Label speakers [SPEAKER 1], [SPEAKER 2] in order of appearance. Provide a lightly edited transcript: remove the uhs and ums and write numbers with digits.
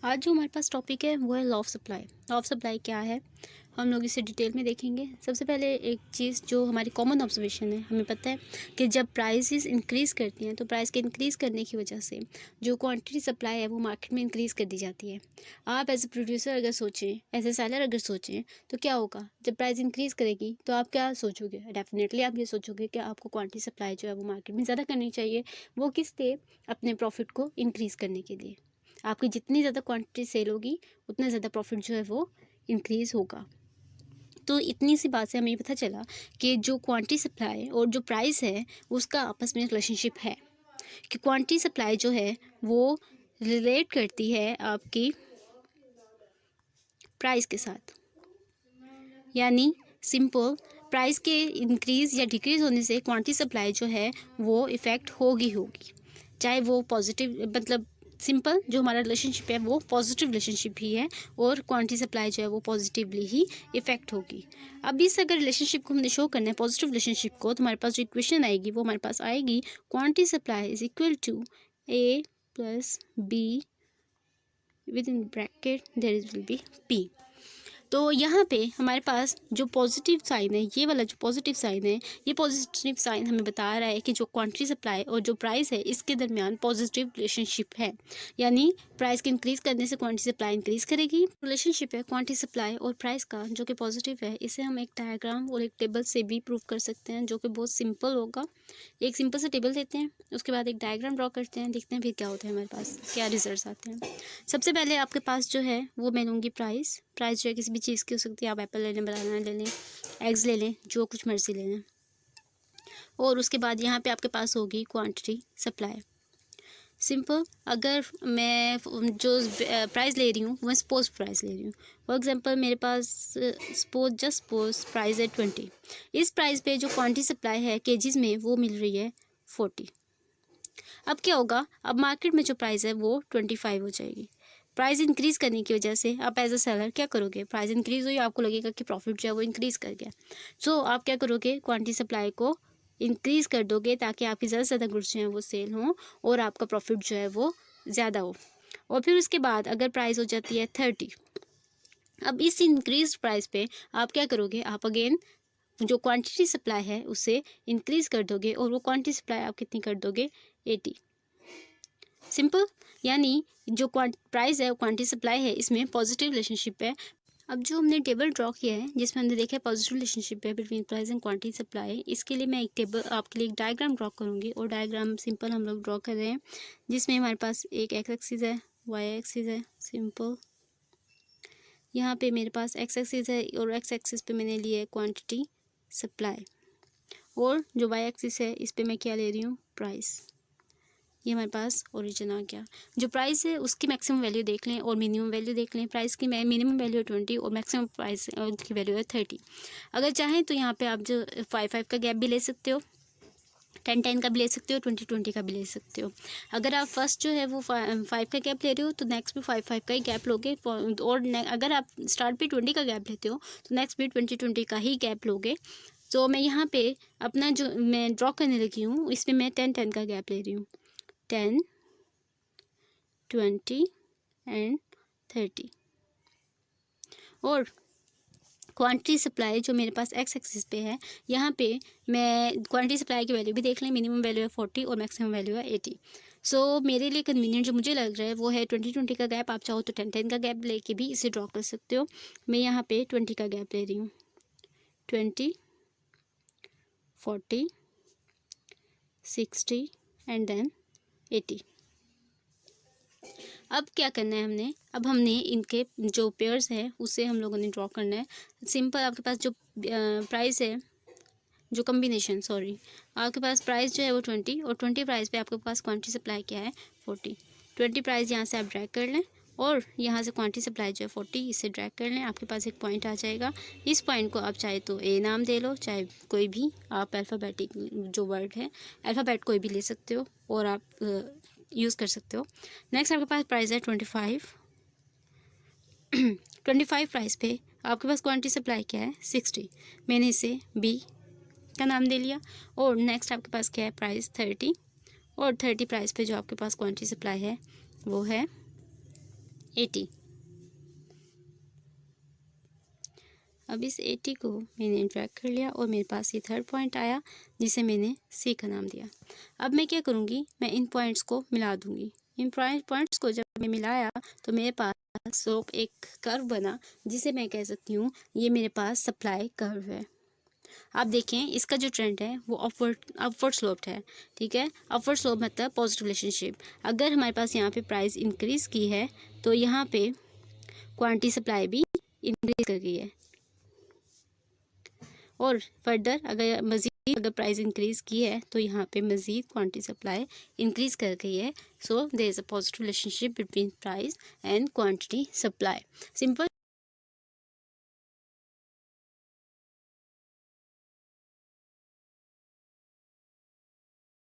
[SPEAKER 1] आज जो हमारे पास टॉपिक है वो है law of supply. Law of supply क्या है, हम लोग इसे डिटेल में देखेंगे। सबसे पहले एक चीज़ जो हमारी कॉमन ऑब्जर्वेशन है, हमें पता है कि जब प्राइसेस इंक्रीज़ करती हैं तो प्राइस के इंक्रीज़ करने की वजह से जो क्वांटिटी सप्लाई है वो मार्केट में इंक्रीज़ कर दी जाती है। आप एज ए प्रोड्यूसर अगर सोचें, एज ए सेलर अगर सोचें, तो क्या होगा जब प्राइस इंक्रीज़ करेगी तो आप क्या सोचोगे? डेफिनेटली आप ये सोचोगे कि आपको क्वांटिटी सप्लाई जो है वो मार्केट में ज़्यादा करनी चाहिए। वो किस लिए? अपने प्रॉफिट को इंक्रीज़ करने के लिए। आपकी जितनी ज़्यादा क्वांटिटी सेल होगी उतना ज़्यादा प्रॉफिट जो है वो इंक्रीज़ होगा। तो इतनी सी बात से हमें पता चला कि जो क्वांटिटी सप्लाई और जो प्राइस है उसका आपस में रिलेशनशिप है कि क्वांटिटी सप्लाई जो है वो रिलेट करती है आपकी प्राइस के साथ। यानी सिंपल, प्राइस के इंक्रीज़ या डिक्रीज़ होने से क्वांटिटी सप्लाई जो है वो इफ़ेक्ट होगी, चाहे वो पॉजिटिव, मतलब सिंपल जो हमारा रिलेशनशिप है वो पॉजिटिव रिलेशनशिप ही है और क्वांटिटी सप्लाई जो है वो पॉजिटिवली ही इफेक्ट होगी। अब इस अगर रिलेशनशिप को हमने शो करना है, पॉजिटिव रिलेशनशिप को, तो हमारे पास जो इक्वेशन आएगी वो हमारे पास आएगी quantity supply is equal to A plus B within bracket there is will be P. तो यहाँ पे हमारे पास जो पॉजिटिव साइन है, ये वाला जो पॉजिटिव साइन है, ये पॉजिटिव साइन हमें बता रहा है कि जो क्वांटिटी सप्लाई और जो प्राइस है इसके दरमियान पॉजिटिव रिलेशनशिप है। यानी प्राइस के इंक्रीज़ करने से क्वांटिटी सप्लाई इंक्रीज़ करेगी। रिलेशनशिप है क्वांटिटी सप्लाई और प्राइस का जो कि पॉजिटिव है, इसे हम एक डायग्राम और एक टेबल से भी प्रूव कर सकते हैं, जो कि बहुत सिंपल होगा। एक सिंपल सा टेबल देते हैं, उसके बाद एक डायग्राम ड्रॉ करते हैं, देखते हैं फिर क्या होता है, हमारे पास क्या रिजल्ट आते हैं। सबसे पहले आपके पास जो है वो मैं लूँगी प्राइस। प्राइस जो है किसी भी चीज़ की हो सकती है, आप एप्पल ले लें, बनाना ले लें, एग्स ले लें, जो कुछ मर्जी ले लें। और उसके बाद यहाँ पे आपके पास होगी क्वांटिटी सप्लाई। सिंपल, अगर मैं जो प्राइस ले रही हूँ वो सपोज प्राइस ले रही हूँ, फॉर एग्जांपल मेरे पास सपोज प्राइस है 20। इस प्राइस पे जो क्वांटिटी सप्लाई है केजीज में वो मिल रही है 40। अब क्या होगा, अब मार्केट में जो प्राइस है वो 25 हो जाएगी। प्राइस इंक्रीज़ करने की वजह से आप एज अ सेलर क्या करोगे? प्राइस इंक्रीज़ हुई, आपको लगेगा कि प्रॉफिट जो है वो इंक्रीज़ कर गया, सो आप क्या करोगे? क्वांटिटी सप्लाई को इंक्रीज़ कर दोगे ताकि आपकी ज़्यादा से ज़्यादा गुड्स जो हैं वो सेल हों और आपका प्रॉफिट जो है वो ज़्यादा हो। और फिर उसके बाद अगर प्राइस हो जाती है 30, अब इस इंक्रीज प्राइस पे आप क्या करोगे? आप अगेन जो क्वांटिटी सप्लाई है उसे इंक्रीज़ कर दोगे और वो क्वांटिटी सप्लाई आप कितनी कर दोगे? 80। सिंपल, यानी जो प्राइस है क्वांटिटी सप्लाई है, इसमें पॉजिटिव रिलेशनशिप है। अब जो हमने टेबल ड्रॉ किया है जिसमें हमने देखा है पॉजिटिव रिलेशनशिप है between price and quantity supply, इसके लिए मैं एक टेबल आपके लिए एक डायग्राम ड्रॉ करूँगी। और डायग्राम सिंपल हम लोग ड्रॉ कर रहे हैं जिसमें हमारे पास एक एक्स एक्सिस है, वाई एक्सिस है। सिंपल, यहाँ पे मेरे पास एक्स एक्सिस है और एक्स एक्सिस पे मैंने लिया है क्वांटिटी सप्लाई, और जो वाई एक्सिस है इस पे मैं क्या ले रही हूँ? प्राइस। ये हमारे पास ओरिजिन आ गया। जो प्राइस है उसकी मैक्सिमम वैल्यू देख लें और मिनिमम वैल्यू देख लें। प्राइस की मिनिमम वैल्यू है 20 और मैक्सिमम प्राइस की वैल्यू है 30। अगर चाहें तो यहाँ पे आप जो 5-5 का गैप भी ले सकते हो, 10-10 का भी ले सकते हो, 20-20 का भी ले सकते हो। अगर आप फर्स्ट जो है वो 5 का गैप ले रहे हो तो नेक्स्ट भी 5-5 का ही गैप लोगे, और अगर आप स्टार्ट पे 20 का गैप लेते हो तो नेक्स्ट भी 20-20 का ही गैप लोगे। तो मैं यहाँ पे अपना जो मैं ड्रॉ करने लगी हूँ इसमें मैं 10-10 का गैप ले रही हूँ, 10, 20 एंड 30। और क्वांटिटी सप्लाई जो मेरे पास एक्स एक्सिस पे है, यहाँ पे मैं क्वांटिटी सप्लाई की वैल्यू भी देख लें। मिनिमम वैल्यू है 40 और मैक्सिमम वैल्यू है 80। सो मेरे लिए कन्वीनियंट जो मुझे लग रहा है वो है 20-20 का गैप। आप चाहो तो 10-10 का गैप लेके भी इसे ड्रॉ कर सकते हो। मैं यहाँ पे 20 का गैप ले रही हूँ, 20, 40, 60 एंड देन 80। अब क्या करना है हमने? अब हमने इनके जो पेयर्स हैं उसे हम लोगों ने ड्रॉ करना है। सिंपल, आपके पास जो प्राइस है, जो कम्बिनेशन, सॉरी, आपके पास प्राइस जो है वो 20 और 20 प्राइस पे आपके पास क्वांटिटी सप्लाई क्या है? 40। 20 प्राइस यहाँ से आप ड्रैग कर लें और यहाँ से क्वांटिटी सप्लाई जो है 40, इसे ड्रैग कर लें। आपके पास एक पॉइंट आ जाएगा। इस पॉइंट को आप चाहे तो ए नाम दे लो, चाहे कोई भी आप अल्फ़ाबेटिक जो वर्ड है अल्फ़ाबेट कोई भी ले सकते हो और आप यूज़ कर सकते हो। नेक्स्ट आपके पास प्राइस है 25। 25 प्राइस पे आपके पास क्वांटिटी सप्लाई क्या है 60, मैंने इसे बी का नाम दे लिया। और नेक्स्ट आपके पास क्या है प्राइस 30, और 30 प्राइस पे जो आपके पास क्वांटिटी सप्लाई है वो है 80। अब इस 80 को मैंने इंटरेक्ट कर लिया और मेरे पास ये थर्ड पॉइंट आया जिसे मैंने सी का नाम दिया। अब मैं क्या करूँगी, मैं इन पॉइंट्स को मिला दूँगी। इन पॉइंट्स को जब मैं मिलाया तो मेरे पास स्लोप एक कर्व बना जिसे मैं कह सकती हूँ ये मेरे पास सप्लाई कर्व है। आप देखें इसका जो ट्रेंड है वो अपवर्ड स्लोप्ड है, ठीक है। अपवर्ड स्लोप मतलब पॉजिटिव रिलेशनशिप। अगर हमारे पास यहाँ पे प्राइस इंक्रीज़ की है तो यहाँ पे क्वांटिटी सप्लाई भी इंक्रीज कर गई है, और फर्दर अगर मज़ीद अगर प्राइस इंक्रीज़ की है तो यहाँ पे मज़ीद क्वांटिटी सप्लाई इंक्रीज़ कर गई है। So there is a positive relationship between price and quantity supply. Simple